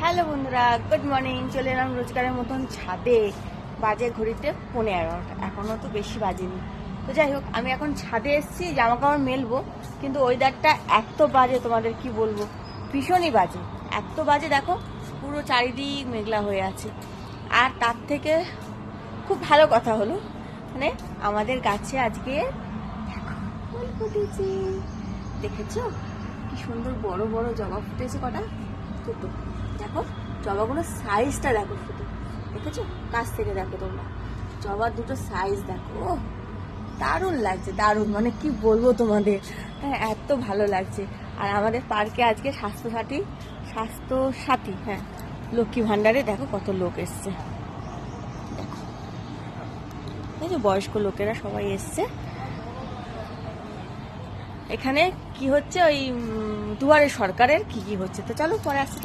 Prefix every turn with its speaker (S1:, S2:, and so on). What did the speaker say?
S1: Hello বন্ধুরা, good morning. চলে এলাম রোজগারের মতন ছাদে। বাজে ঘড়িতে 11:30, এখনও তো বেশি বাজেনি। তো যাই হোক, আমি এখন ছাদে এসেছি জামা কাপড় মেলবো, কিন্তু ওয়েদারটা এত বাজে, তোমাদের কি বলবো, ভীষণই বাজে। এত বাজে, দেখো পুরো চারিদিক মেঘলা হয়ে আছে। আর তার থেকে খুব ভালো কথা হলো, মানে আমাদের গাছে আজকে দেখো ফুল ফুটেছে। দেখেছো কি সুন্দর বড় বড় জবা ফুটেছে, কটা দুটো। দেখো জবাগুলোর সাইজটা দেখো, শুধু দেখেছো, কাছ থেকে দেখো তোমরা জবার দুটো সাইজ দেখো। দারুণ লাগছে, দারুণ, মানে কি বলবো তোমাদের, হ্যাঁ এত ভালো লাগছে। আর আমাদের পার্কে আজকে স্বাস্থ্যসাথী হ্যাঁ লক্ষ্মী ভাণ্ডারে দেখো কত লোক এসছে। দেখো এই যে বয়স্ক লোকেরা সবাই এসছে। এখানে কি হচ্ছে, ওই দুয়ারে সরকারের কি কি হচ্ছে, তো চলো পরে আসছে।